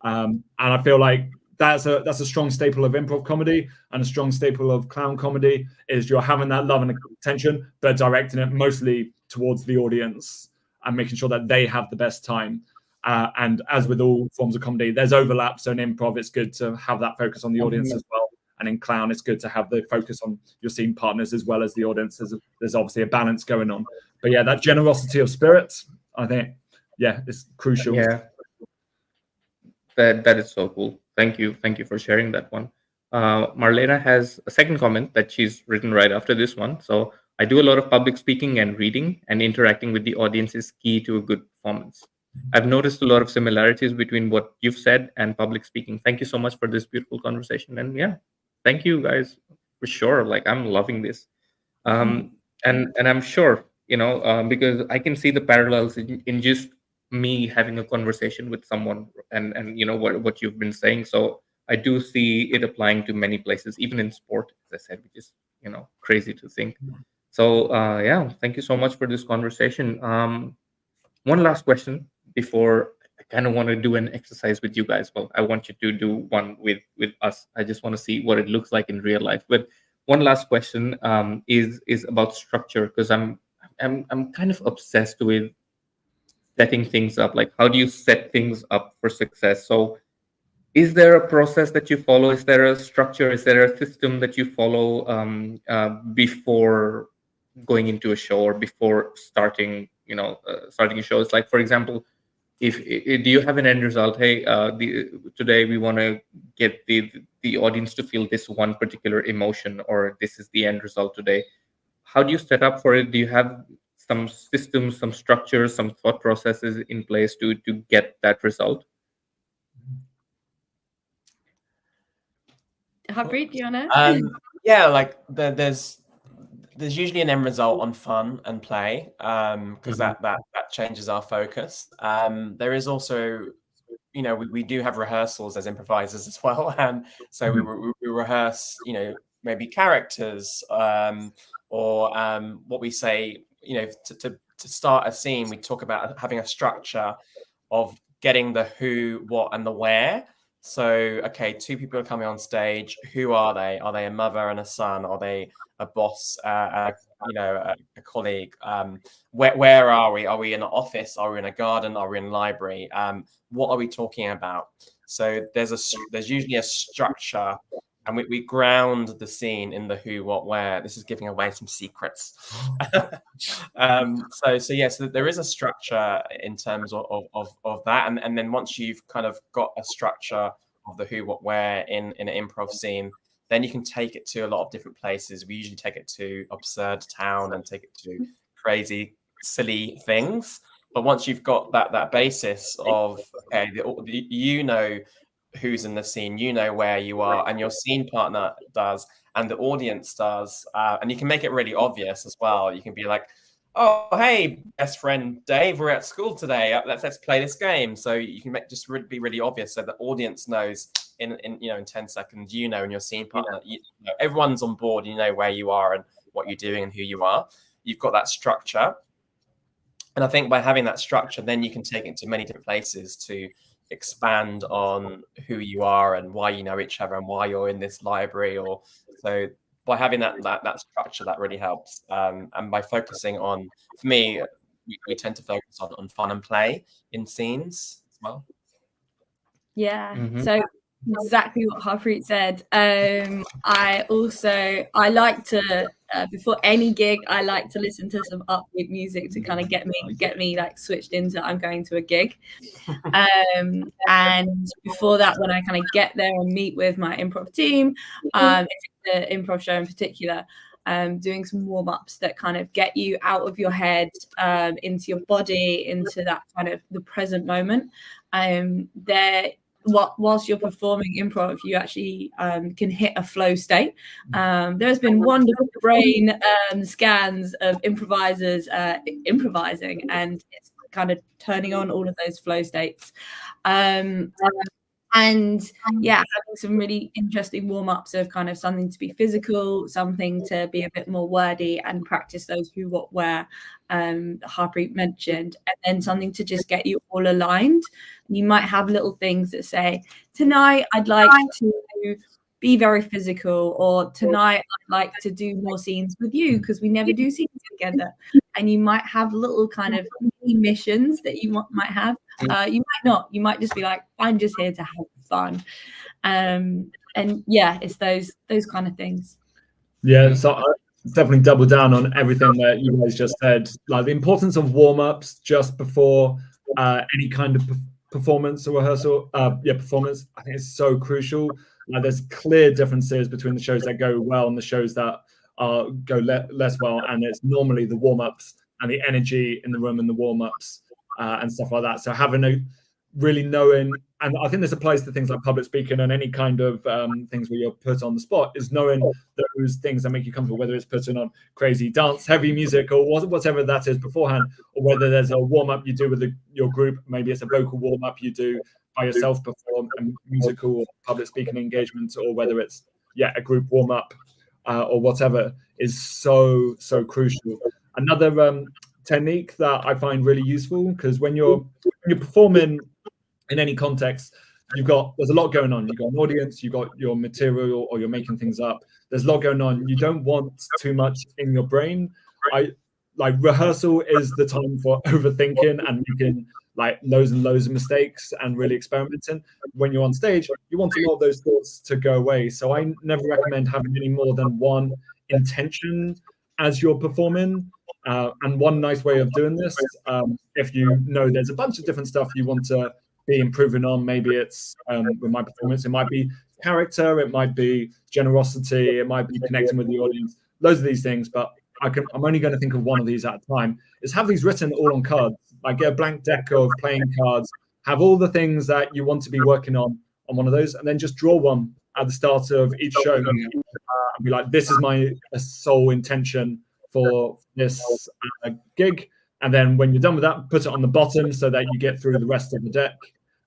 And I feel like that's a strong staple of improv comedy, and a strong staple of clown comedy is you're having that love and attention, but directing it mostly towards the audience and making sure that they have the best time. And as with all forms of comedy, there's overlap. So in improv, it's good to have that focus on the audience as well. And in clown, it's good to have the focus on your scene partners as well as the audience. There's obviously a balance going on. But yeah, that generosity of spirit, I think, is crucial. Yeah, that is so cool. Thank you for sharing that one. Marlena has a second comment that she's written right after this one. So I do a lot of public speaking and reading, and interacting with the audience is key to a good performance. I've noticed a lot of similarities between what you've said and public speaking. Thank you so much for this beautiful conversation. And yeah, thank you guys for sure. Like, I'm loving this. And I'm sure, because I can see the parallels in just me having a conversation with someone, and what you've been saying. So I do see it applying to many places, even in sport, as I said, which is crazy to think. So yeah, thank you so much for this conversation. One last question before I kind of want to do an exercise with you guys. Well, I want you to do one with us. I just want to see what it looks like in real life. But one last question is about structure, because I'm kind of obsessed with setting things up. Like, how do you set things up for success? So is there a process that you follow? Is there a structure? Is there a system that you follow before going into a show, or before starting a show? It's like, for example, if do you have an end result? Hey, today we want to get the audience to feel this one particular emotion, or this is the end result today. How do you set up for it? Do you have some systems, some structures, some thought processes in place to get that result? Harpreet, do you want to? Yeah, like there's usually an end result on fun and play, because that changes our focus. There is also, we do have rehearsals as improvisers as well, and so we rehearse, maybe characters, or what we say, to start a scene, we talk about having a structure of getting the who, what, and the where. So, okay, two people are coming on stage. Who are they? Are they a mother and a son? Are they a boss, a colleague? Where are we? Are we in an office? Are we in a garden? Are we in a library? What are we talking about? So there's usually a structure, and we ground the scene in the who, what, where. This is giving away some secrets. So there is a structure in terms of that, and then once you've kind of got a structure of the who, what, where in an improv scene, then you can take it to a lot of different places. We usually take it to absurd town and take it to crazy, silly things. But once you've got that basis of, okay, who's in the scene, where you are, and your scene partner does, and the audience does, and you can make it really obvious as well. You can be like, oh, hey, best friend Dave, we're at school today. Let's play this game. So you can be really obvious, so the audience knows in 10 seconds. And your scene partner, everyone's on board. You know where you are and what you're doing and who you are. You've got that structure. And I think by having that structure, then you can take it to many different places to expand on who you are and why you know each other and why you're in this library. Or so by having that structure, that really helps. And by focusing on, for me, we tend to focus on fun and play in scenes as well. Yeah. Mm-hmm. So exactly what Harpreet said. I like to before any gig, I like to listen to some upbeat music to kind of get me like switched into I'm going to a gig. And before that, when I kind of get there and meet with my improv team, the improv show in particular, doing some warm-ups that kind of get you out of your head, into your body, into that kind of the present moment. Whilst you're performing improv, you actually can hit a flow state. There's been wonderful brain scans of improvisers improvising, and it's kind of turning on all of those flow states. And yeah, having some really interesting warm-ups of kind of something to be physical, something to be a bit more wordy, and practice those who, what, where Harpreet mentioned, and then something to just get you all aligned. You might have little things that say, tonight I'd like to be very physical, or tonight I'd like to do more scenes with you because we never do scenes together. And you might have little kind of missions that you might have. You might not. You might just be like, I'm just here to have fun. And yeah, it's those kind of things. Yeah, so I definitely double down on everything that you guys just said. Like the importance of warm-ups just before any kind of performance or rehearsal. Performance. I think it's so crucial. There's clear differences between the shows that go well and the shows that go less well, and it's normally the warm-ups and the energy in the room and the warm-ups and stuff like that. So having really knowing, and I think this applies to things like public speaking and any kind of things where you're put on the spot, is knowing those things that make you comfortable, whether it's putting on crazy dance, heavy music, or whatever that is beforehand, or whether there's a warm-up you do with your group. Maybe it's a vocal warm-up you do by yourself before a musical or public speaking engagement, or whether it's a group warm-up or whatever, is so crucial. Another technique that I find really useful, because when you're performing in any context, there's a lot going on. You've got an audience, you've got your material, or you're making things up. There's a lot going on. You don't want too much in your brain. Rehearsal is the time for overthinking and making loads and loads of mistakes and really experimenting. When you're on stage, you want a lot of those thoughts to go away. So I never recommend having any more than one intention as you're performing. And one nice way of doing this, if you know there's a bunch of different stuff you want to be improving on, maybe it's with my performance, it might be character, it might be generosity, it might be connecting with the audience, loads of these things, but I'm only going to think of one of these at a time, is have these written all on cards. Get a blank deck of playing cards, have all the things that you want to be working on one of those, and then just draw one at the start of each show and be like, this is my sole intention for this gig. And then when you're done with that, put it on the bottom so that you get through the rest of the deck,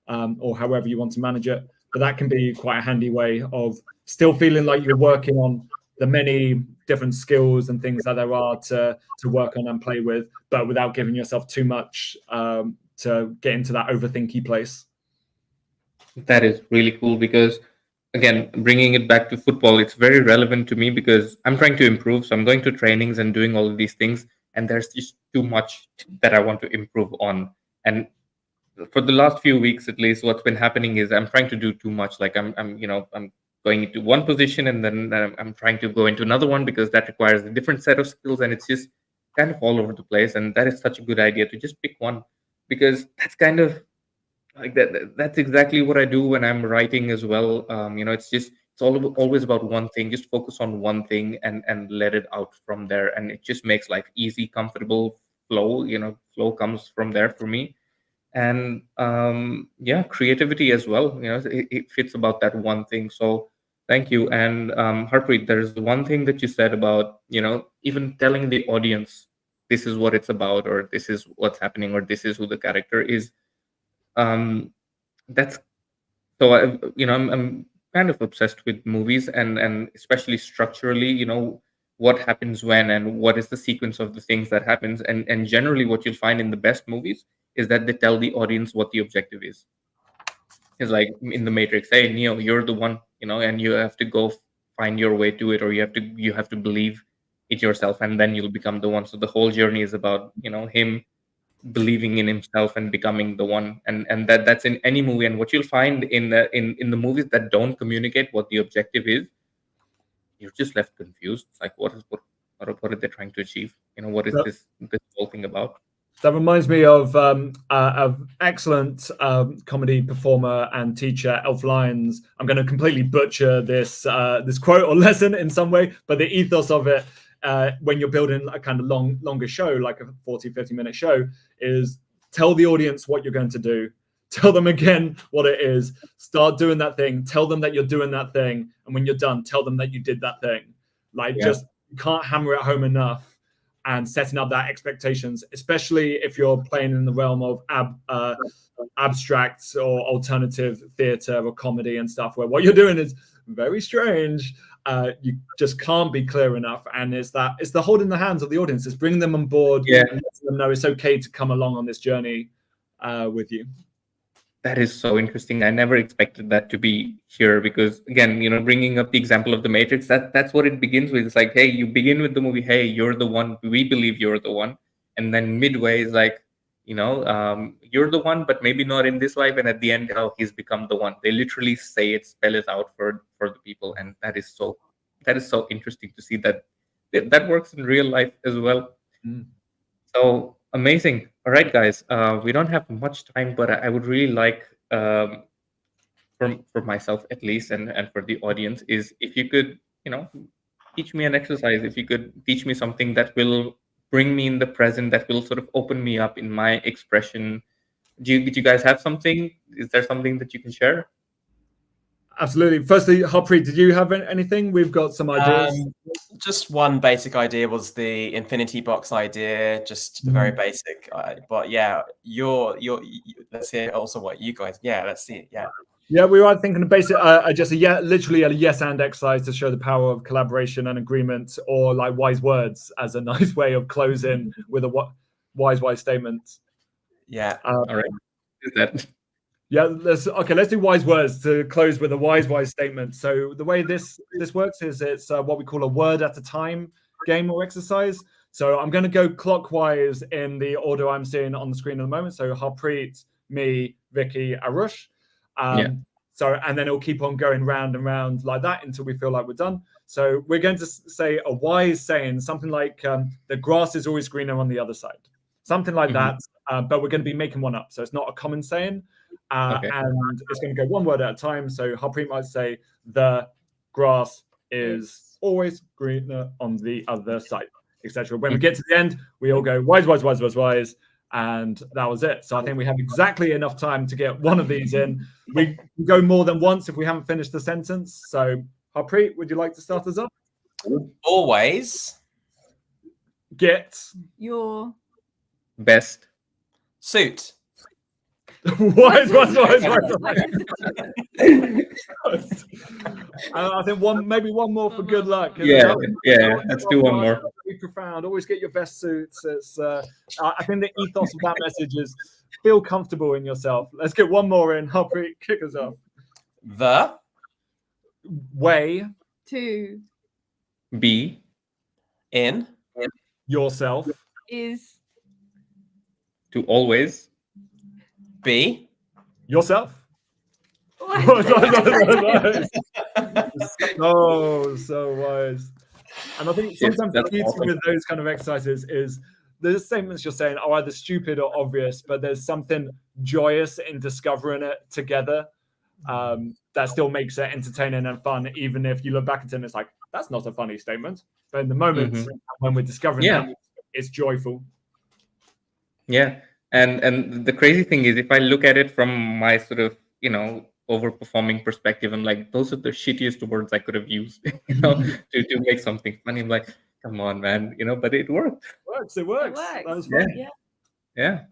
or however you want to manage it. But that can be quite a handy way of still feeling like you're working on the many different skills and things that there are to work on and play with, but without giving yourself too much to get into that overthinky place. That is really cool because, again, bringing it back to football, it's very relevant to me because I'm trying to improve. So I'm going to trainings and doing all of these things, and there's just too much that I want to improve on. And for the last few weeks, at least, what's been happening is I'm trying to do too much. Like I'm going into one position and then I'm trying to go into another one because that requires a different set of skills, and it's just kind of all over the place. And that is such a good idea to just pick one, because that's kind of like that's exactly what I do when I'm writing as well. It's always about one thing. Just focus on one thing and let it out from there, and it just makes life easy, comfortable. Flow comes from there for me. And creativity as well. It fits about that one thing. So thank you. And Harpreet, there's one thing that you said about even telling the audience this is what it's about, or this is what's happening, or this is who the character is. That's so I'm kind of obsessed with movies, and especially structurally, what happens when, and what is the sequence of the things that happens. And generally what you'll find in the best movies is that they tell the audience what the objective is. It's like in the Matrix, hey Neo, you're the one, and you have to go find your way to it, or you have to believe it yourself, and then you'll become the one. So the whole journey is about him believing in himself and becoming the one. And that's in any movie. And what you'll find in the movies that don't communicate what the objective is, you're just left confused. It's like, what are they trying to achieve? What is this whole thing about? That reminds me of excellent comedy performer and teacher, Elf Lyons. I'm going to completely butcher this quote or lesson in some way, but the ethos of it, when you're building a kind of longer show, like a 40, 50-minute show, is tell the audience what you're going to do. Tell them again what it is. Start doing that thing. Tell them that you're doing that thing. And when you're done, tell them that you did that thing. Just you can't hammer it home enough. And setting up that expectations, especially if you're playing in the realm of abstract or alternative theatre or comedy and stuff, where what you're doing is very strange. You just can't be clear enough, and it's the holding the hands of the audience. It's bringing them on board and letting them know it's okay to come along on this journey with you. That is so interesting. I never expected that to be here, because again, bringing up the example of the Matrix, that's what it begins with. It's like, hey, you begin with the movie, hey, you're the one, we believe you're the one. And then midway is like, you're the one, but maybe not in this life. And at the end, oh, he's become the one. They literally say it, spell it out for the people. And that is so interesting to see that works in real life as well. So amazing. All right, guys, we don't have much time, but I would really like, for myself at least, and for the audience, is if you could, teach me an exercise, if you could teach me something that will bring me in the present, that will sort of open me up in my expression. Did you guys have something? Is there something that you can share? Absolutely. Firstly, Harpreet, did you have anything? We've got some ideas. Just one basic idea was the infinity box idea, just very basic. But yeah, let's hear also what you guys. Yeah, let's see it. Yeah. Yeah, we were thinking of basic, literally a yes and exercise to show the power of collaboration and agreement, or like wise words as a nice way of closing with a wise statement. Yeah. All right. Is that? Yeah, let's do wise words to close with a wise statement. So the way this works is it's what we call a word at a time game or exercise. So I'm going to go clockwise in the order I'm seeing on the screen at the moment. So Harpreet, me, Viki, Arush. So, and then it'll keep on going round and round like that until we feel like we're done. So we're going to say a wise saying, something like the grass is always greener on the other side. Something like that, but we're going to be making one up. So it's not a common saying. And it's going to go one word at a time. So Harpreet might say, the grass is always greener on the other side, etc. When we get to the end, we all go wise, and that was it. So I think we have exactly enough time to get one of these in. We can go more than once if we haven't finished the sentence. So Harpreet, would you like to start us up? Always get your best suit. wise. I think maybe one more for good luck. Yeah, let's do one more. Be profound. Always get your best suits. It's. I think the ethos of that message is feel comfortable in yourself. Let's get one more in. Harpreet, kick us off. The way To Be in yourself is to always be yourself. So wise. And I think sometimes the beauty with those kind of exercises is the statements you're saying are either stupid or obvious, but there's something joyous in discovering it together that still makes it entertaining and fun, even if you look back at it and it's like, that's not a funny statement. But in the moment when we're discovering that, it's joyful. Yeah. And the crazy thing is, if I look at it from my sort of, overperforming perspective, I'm like, those are the shittiest words I could have used, to make something funny. I'm like, come on, man, but it worked. It works. That was fun. Yeah.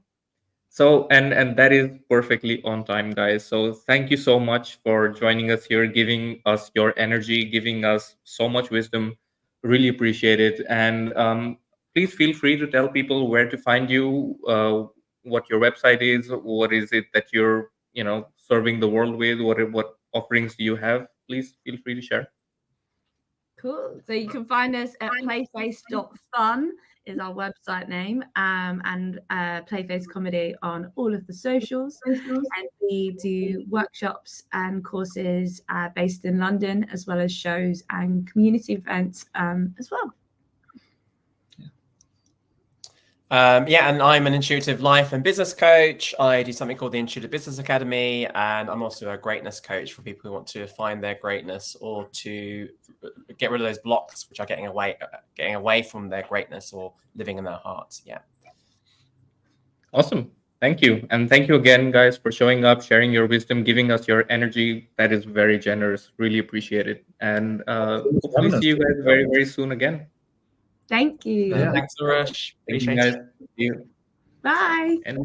So, and that is perfectly on time, guys. So thank you so much for joining us here, giving us your energy, giving us so much wisdom. Really appreciate it. And please feel free to tell people where to find you, what your website is, what is it that you're, serving the world with, what offerings do you have? Please feel free to share. Cool. So you can find us at playface.fun is our website name, and Playface Comedy on all of the socials. And we do workshops and courses based in London, as well as shows and community events as well. And I'm an intuitive life and business coach. I do something called the Intuitive Business Academy, and I'm also a greatness coach for people who want to find their greatness or to get rid of those blocks which are getting away from their greatness or living in their hearts. Yeah. Awesome. Thank you. And thank you again, guys, for showing up, sharing your wisdom, giving us your energy. That is very generous. Really appreciate it. And hopefully see you guys very, very soon again. Thank you. Thanks, Suresh. Thank you, guys. See you. Bye. And